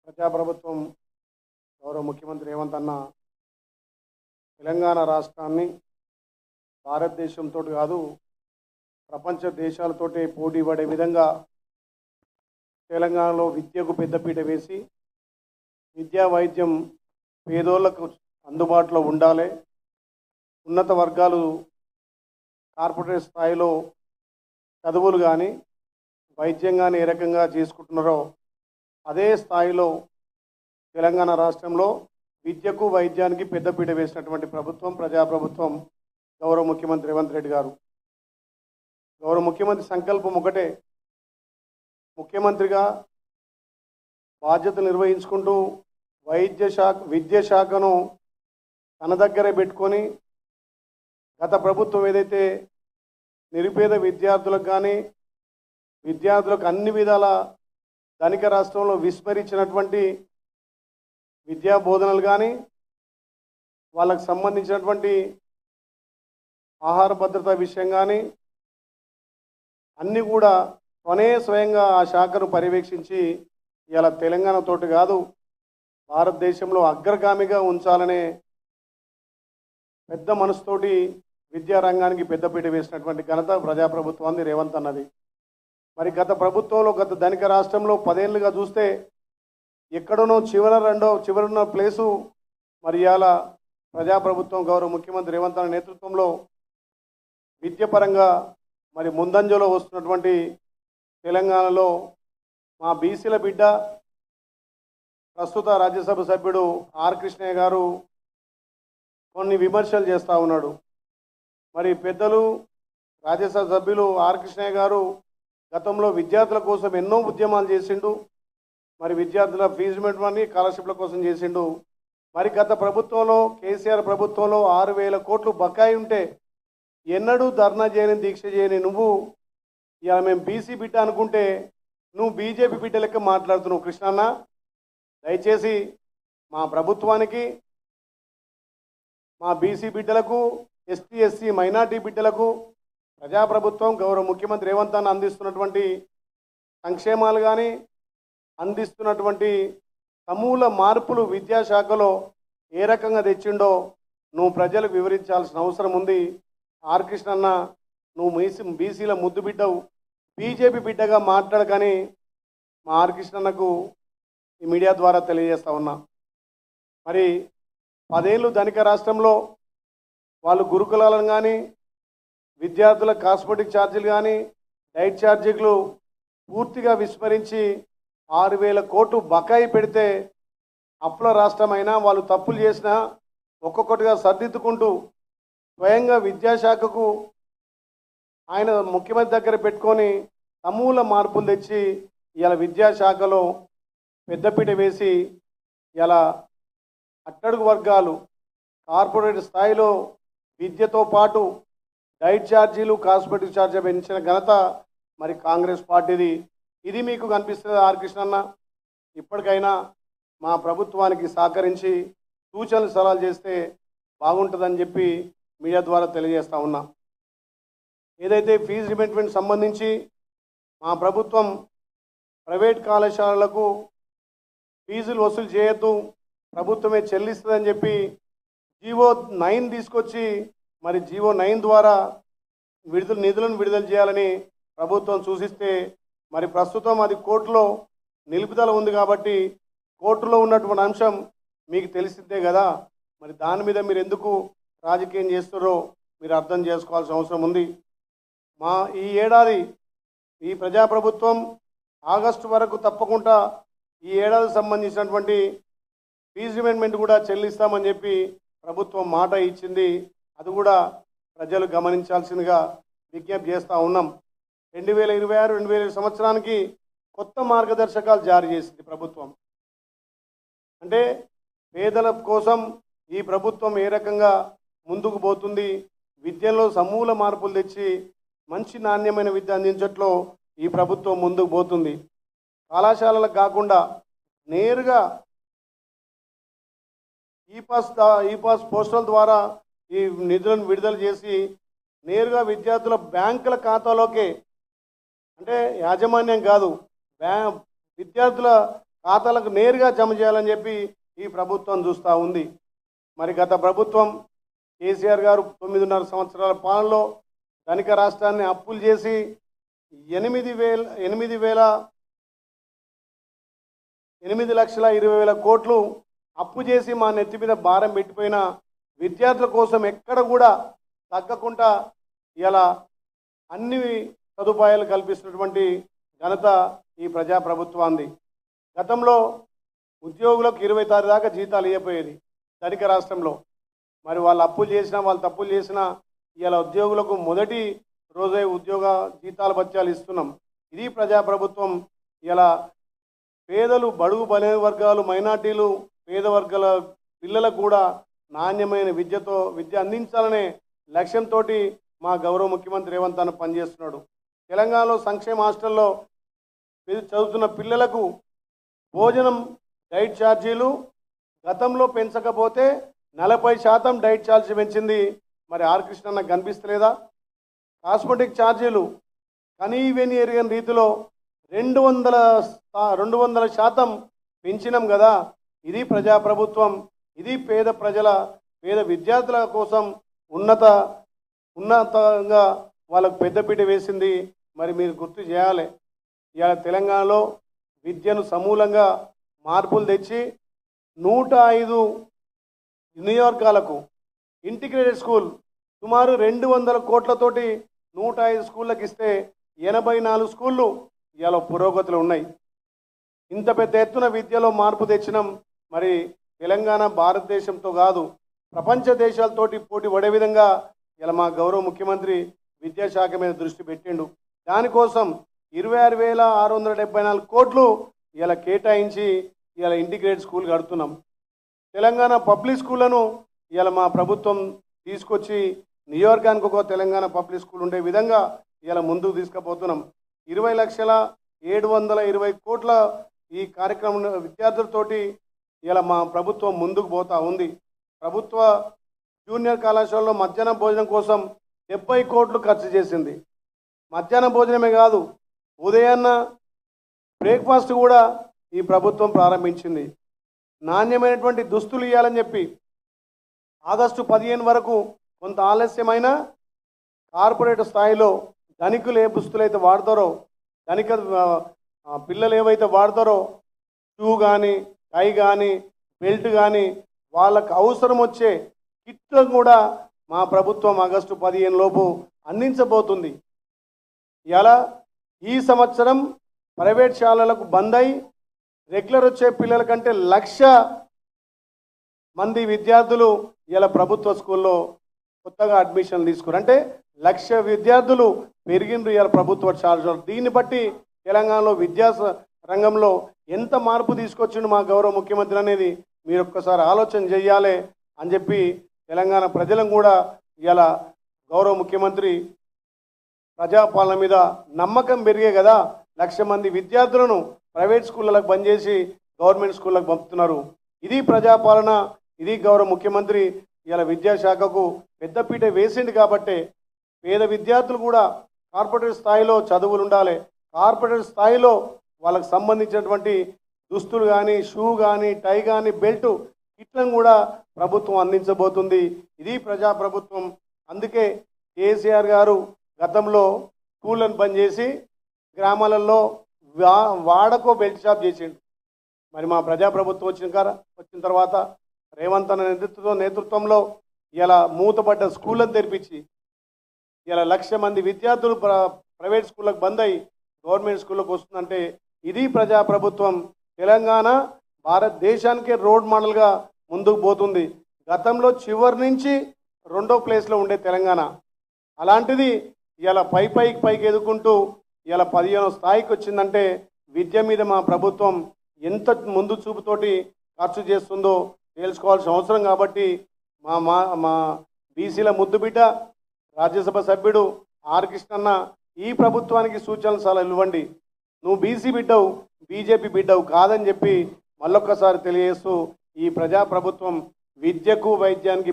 ప్రజాప్రభుత్వం గౌరవ ముఖ్యమంత్రి రేవంత్ అన్న తెలంగాణ రాష్ట్రాన్ని భారతదేశంతో కాదు ప్రపంచ దేశాలతోటే పోటీ పడే విధంగా తెలంగాణలో విద్యకు పెద్దపీట వేసి విద్యా వైద్యం పేదోళ్లకు అందుబాటులో ఉండాలి. ఉన్నత వర్గాలు కార్పొరేట్ స్థాయిలో చదువులు కానీ వైద్యం కానీ ఏ రకంగా చేసుకుంటున్నారో అదే స్థాయిలో తెలంగాణ రాష్ట్రంలో విద్యకు వైద్యానికి పెద్దపీట వేసినటువంటి ప్రభుత్వం ప్రజాప్రభుత్వం గౌరవ ముఖ్యమంత్రి రేవంత్ రెడ్డి గారు. గౌరవ ముఖ్యమంత్రి సంకల్పం ఒకటే, ముఖ్యమంత్రిగా బాధ్యతలు నిర్వహించుకుంటూ విద్యా శాఖను తన దగ్గరే పెట్టుకొని గత ప్రభుత్వం ఏదైతే నిరుపేద విద్యార్థులకు కానీ విద్యార్థులకు అన్ని విధాల ధనిక రాష్ట్రంలో విస్మరించినటువంటి విద్యా బోధనలు కానీ వాళ్ళకు సంబంధించినటువంటి ఆహార భద్రత విషయం కానీ అన్నీ కూడా తనే స్వయంగా ఆ శాఖను పర్యవేక్షించి ఇలా తెలంగాణతోటి కాదు భారతదేశంలో అగ్రగామిగా ఉంచాలనే పెద్ద మనసుతోటి విద్యారంగానికి పెద్దపీట వేసినటువంటి ఘనత ప్రజాప్రభుత్వాన్ని రేవంత్ అన్నది. మరి గత ప్రభుత్వంలో గత ధనిక రాష్ట్రంలో 10 ఏళ్ళుగా చూస్తే ఎక్కడనో చివరున్న ప్లేసు మరి ఇవాళ ప్రజాప్రభుత్వం గౌరవ ముఖ్యమంత్రి రేవంత్ అన్న నేతృత్వంలో విద్యపరంగా మరి ముందంజలో వస్తున్నటువంటి తెలంగాణలో మా బీసీల బిడ్డ ప్రస్తుత రాజ్యసభ సభ్యుడు ఆర్ కృష్ణయ్య గారు కొన్ని విమర్శలు చేస్తూ ఉన్నాడు. మరి పెద్దలు రాజ్యసభ సభ్యులు ఆర్ కృష్ణయ్య గారు గతంలో విద్యార్థుల కోసం ఎన్నో ఉద్యమాలు చేసిండు. మరి విద్యార్థుల ఫీజు రిమెంట్ స్కాలర్షిప్ల కోసం చేసిండు. మరి గత ప్రభుత్వంలో కేసీఆర్ ప్రభుత్వంలో 6,000 కోట్లు బకాయి ఉంటే ఎన్నడూ ధర్నా చేయని దీక్ష చేయని నువ్వు ఇలా మేము బీసీ బిడ్డ అనుకుంటే నువ్వు బీజేపీ బిడ్డ లెక్క మాట్లాడుతున్నావు. కృష్ణన్న, దయచేసి మా ప్రభుత్వానికి మా బీసీ బిడ్డలకు ఎస్టీ ఎస్సీ మైనార్టీ బిడ్డలకు ప్రజాప్రభుత్వం గౌరవ ముఖ్యమంత్రి రేవంత్ అన్న అందిస్తున్నటువంటి సంక్షేమాలు కానీ అందిస్తున్నటువంటి సమూల మార్పులు విద్యాశాఖలో ఏ రకంగా తెచ్చిండో నువ్వు ప్రజలకు వివరించాల్సిన అవసరం ఉంది. ఆర్ కృష్ణన్న, నువ్వు బీసీల ముద్దు బిడ్డవు, బీజేపీ బిడ్డగా మాట్లాడకని మా ఆర్ కృష్ణన్నకు ఈ మీడియా ద్వారా తెలియజేస్తా ఉన్నా. మరి 10 ఏళ్ళు ధనిక రాష్ట్రంలో వాళ్ళు గురుకులాలను కానీ విద్యార్థుల కాస్మెటిక్ ఛార్జీలు కానీ డైట్ ఛార్జీలు పూర్తిగా విస్మరించి 6,000 కోట్లు బకాయి పెడితే అప్పుల రాష్ట్రమైనా వాళ్ళు తప్పులు చేసినా ఒక్కొక్కటిగా సర్దిద్దుకుంటూ స్వయంగా విద్యాశాఖకు ఆయన ముఖ్యమంత్రి దగ్గర పెట్టుకొని సమూల మార్పులు తెచ్చి ఇలా విద్యాశాఖలో పెద్దపీట వేసి ఇలా అట్టడుగు వర్గాలు కార్పొరేట్ స్థాయిలో విద్యతో పాటు డైట్ ఛార్జీలు కాస్మెటిక్ ఛార్జీ పెంచిన ఘనత మరి కాంగ్రెస్ పార్టీది. ఇది మీకు కనిపిస్తుంది ఆర్ కృష్ణన్న? ఇప్పటికైనా మా ప్రభుత్వానికి సహకరించి సూచనలు సలహాలు చేస్తే బాగుంటుందని చెప్పి మీడియా ద్వారా తెలియజేస్తా ఉన్నా. ఏదైతే ఫీజు రిమెంట్మెంట్ సంబంధించి మా ప్రభుత్వం ప్రైవేట్ కళాశాలలకు ఫీజులు వసూలు చేయొద్దు, ప్రభుత్వమే చెల్లిస్తుందని చెప్పి జీవో 9 తీసుకొచ్చి మరి జీవో 9 ద్వారా నిధులను విడుదల చేయాలని ప్రభుత్వం సూచిస్తే మరి ప్రస్తుతం అది కోర్టులో నిలుపుదల ఉంది కాబట్టి కోర్టులో ఉన్నటువంటి అంశం మీకు తెలిసిందే కదా. మరి దాని మీద మీరు ఎందుకు రాజకీయం చేస్తారో మీరు అర్థం చేసుకోవాల్సిన అవసరం ఉంది. ఈ ఏడాది ఈ ప్రజాప్రభుత్వం ఆగస్టు వరకు తప్పకుండా ఈ ఏడాది సంబంధించినటువంటి ఫీజు రిమెంట్మెంట్ కూడా చెల్లిస్తామని చెప్పి ప్రభుత్వం మాట ఇచ్చింది. అది కూడా ప్రజలు గమనించాల్సిందిగా విజ్ఞప్తి చేస్తూ ఉన్నాం. 2026-2027 సంవత్సరానికి కొత్త మార్గదర్శకాలు జారీ చేసింది ప్రభుత్వం. అంటే పేదల కోసం ఈ ప్రభుత్వం ఏ రకంగా ముందుకు పోతుంది, విద్యలో సమూల మార్పులు తెచ్చి మంచి నాణ్యమైన విద్య అందించట్లో ఈ ప్రభుత్వం ముందుకు పోతుంది. కళాశాలలకు కాకుండా నేరుగా ఈ పాస్ పోస్టల్ ద్వారా ఈ నిధులను విడుదల చేసి నేరుగా విద్యార్థుల బ్యాంకుల ఖాతాలోకే, అంటే యాజమాన్యం కాదు, విద్యార్థుల ఖాతాలకు నేరుగా జమ చేయాలని చెప్పి ఈ ప్రభుత్వం చూస్తూ ఉంది. మరి గత ప్రభుత్వం కేసీఆర్ గారు 9.5 సంవత్సరాల పాలనలో ధనిక రాష్ట్రాన్ని అప్పులు చేసి 8,20,000 కోట్లు అప్పు చేసి మా నెత్తి మీద భారం పెట్టిపోయిన విద్యార్థుల కోసం ఎక్కడ కూడా తగ్గకుండా ఇలా అన్ని సదుపాయాలు కల్పిస్తున్నటువంటి ఘనత ఈ ప్రజాప్రభుత్వాన్ని. గతంలో ఉద్యోగులకు 20 తారీఖు దాకా జీతాలు ఇవ్వపోయేది ధనిక రాష్ట్రంలో. మరి వాళ్ళు అప్పులు చేసినా వాళ్ళు తప్పులు చేసినా ఇలా ఉద్యోగులకు మొదటి రోజే ఉద్యోగ జీతాల భత్యాలు ఇస్తున్నాం. ఇది ప్రజాప్రభుత్వం. ఇలా పేదలు, బడుగు బలహీన వర్గాలు, మైనార్టీలు, పేద వర్గాల పిల్లలకు కూడా నాణ్యమైన విద్య అందించాలనే లక్ష్యంతో మా గౌరవ ముఖ్యమంత్రి రేవంత్ అన్న పనిచేస్తున్నాడు. తెలంగాణలో సంక్షేమ హాస్టల్లో చదువుతున్న పిల్లలకు భోజనం డైట్ ఛార్జీలు గతంలో పెంచకపోతే 40% డైట్ ఛార్జీ పెంచింది. మరి ఆర్ కృష్ణ కనిపిస్తలేదా? కాస్మెటిక్ ఛార్జీలు కనీవెని ఎరిగిన రీతిలో 200% పెంచినాం కదా. ఇది ప్రజాప్రభుత్వం. ఇది పేద విద్యార్థుల కోసం ఉన్నతంగా వాళ్ళకు పెద్దపీట వేసింది. మరి మీరు గుర్తు చేయాలి. ఇవాళ తెలంగాణలో విద్యను సమూలంగా మార్పులు తెచ్చి 105 నియోజకవర్గాలకు ఇంటిగ్రేటెడ్ స్కూల్ సుమారు 200 కోట్లతోటి 105 స్కూళ్ళకి ఇస్తే 84 స్కూళ్ళు ఇవాళ పురోగతిలో ఉన్నాయి. ఇంత పెద్ద ఎత్తున విద్యలో మార్పు తెచ్చినాం. మరి తెలంగాణ భారతదేశంతో కాదు ప్రపంచ దేశాలతోటి పోటీ పడే విధంగా ఇలా మా గౌరవ ముఖ్యమంత్రి విద్యాశాఖ మీద దృష్టి పెట్టిండు. దానికోసం 26,674 కోట్లు ఇలా కేటాయించి ఇలా ఇంటిగ్రేటెడ్ స్కూల్ కడుతున్నాం. తెలంగాణ పబ్లిక్ స్కూళ్లను ఇలా మా ప్రభుత్వం తీసుకొచ్చి నియోజకవర్గానికి ఒక తెలంగాణ పబ్లిక్ స్కూల్ ఉండే విధంగా ఇలా ముందుకు తీసుకుపోతున్నాం. 20,720 కోట్ల ఈ కార్యక్రమం విద్యార్థులతోటి ఇలా మా ప్రభుత్వం ముందుకు పోతా ఉంది. ప్రభుత్వ జూనియర్ కళాశాలలో మధ్యాహ్న భోజనం కోసం 70 కోట్లు ఖర్చు చేసింది. మధ్యాహ్న భోజనమే కాదు, ఉదయాన్న బ్రేక్ఫాస్ట్ కూడా ఈ ప్రభుత్వం ప్రారంభించింది. నాణ్యమైనటువంటి దుస్తులు ఇవ్వాలని చెప్పి ఆగస్టు 15 వరకు కొంత ఆలస్యమైన కార్పొరేట్ స్థాయిలో ధనికులు ఏ దుస్తులు అయితే వాడతారో, ధనిక పిల్లలు ఏవైతే వాడతారో షూ కానీ, టై కానీ, బెల్ట్ కానీ వాళ్ళకు అవసరం వచ్చే కిట్లను కూడా మా ప్రభుత్వం ఆగస్టు 15 లోపు అందించబోతుంది. ఇలా ఈ సంవత్సరం ప్రైవేట్ శాలలకు బంద్ అయి రెగ్యులర్ వచ్చే పిల్లల కంటే 1,00,000 మంది విద్యార్థులు ఇలా ప్రభుత్వ స్కూల్లో కొత్తగా అడ్మిషన్లు తీసుకున్నారు. అంటే 1,00,000 విద్యార్థులు పెరిగిండ్రు ఇలా ప్రభుత్వ ఛార్జీలు. దీన్ని బట్టి తెలంగాణలో విద్యా రంగంలో ఎంత మార్పు తీసుకొచ్చిండు మా గౌరవ ముఖ్యమంత్రి అనేది మీరు ఒక్కసారి ఆలోచన చేయాలి అని చెప్పి తెలంగాణ ప్రజలను కూడా ఇలా గౌరవ ముఖ్యమంత్రి ప్రజాపాలన మీద నమ్మకం పెరిగే కదా 1,00,000 మంది విద్యార్థులను ప్రైవేట్ స్కూళ్ళకు బంద్ చేసి గవర్నమెంట్ స్కూళ్ళకు పంపుతున్నారు. ఇది ప్రజాపాలన. ఇది గౌరవ ముఖ్యమంత్రి ఇలా విద్యాశాఖకు పెద్దపీట వేసింది. కాబట్టి పేద విద్యార్థులు కూడా కార్పొరేట్ స్థాయిలో చదువులు ఉండాలి. కార్పొరేట్ స్థాయిలో వాళ్ళకు సంబంధించినటువంటి దుస్తులు కానీ, షూ కానీ, టై కానీ, బెల్ట్ కిట్లను కూడా ప్రభుత్వం అందించబోతుంది. ఇది ప్రజాప్రభుత్వం. అందుకే కేసీఆర్ గారు గతంలో స్కూళ్ళను బంద్ చేసి గ్రామాలలో వాడకో బెల్ట్ షాప్ చేసిండు. మరి మా ప్రజాప్రభుత్వం వచ్చిన తర్వాత రేవంత్ అన్న నేతృత్వంలో ఇలా మూతపడ్డ స్కూళ్ళను తెరిపించి ఇలా 1,00,000 మంది విద్యార్థులు ప్రైవేట్ స్కూళ్ళకు బంద్ అయ్యి గవర్నమెంట్ స్కూళ్ళకు వస్తుందంటే ఇది ప్రజాప్రభుత్వం. తెలంగాణ భారతదేశానికే రోడ్ మోడల్గా ముందుకు పోతుంది. గతంలో చివరి నుంచి 2వ ప్లేస్లో ఉండే తెలంగాణ అలాంటిది ఇలా పైకి ఎదుర్కొంటూ ఇలా 15వ స్థాయికి వచ్చిందంటే విద్య మీద మా ప్రభుత్వం ఎంత ముందు చూపుతోటి ఖర్చు చేస్తుందో తెలుసుకోవాల్సిన అవసరం. కాబట్టి మా బీసీల ముద్దుబిడ్డ రాజ్యసభ సభ్యుడు ఆర్ కృష్ణన్న ఈ ప్రభుత్వానికి సూచనలు సలహాలు ఇవ్వండి. నువ్వు బీసీ బిడ్డవు, బీజేపీ బిడ్డవు కాదని చెప్పి మళ్ళొక్కసారి తెలియజేస్తూ ఈ ప్రజాప్రభుత్వం విద్యకు వైద్యానికి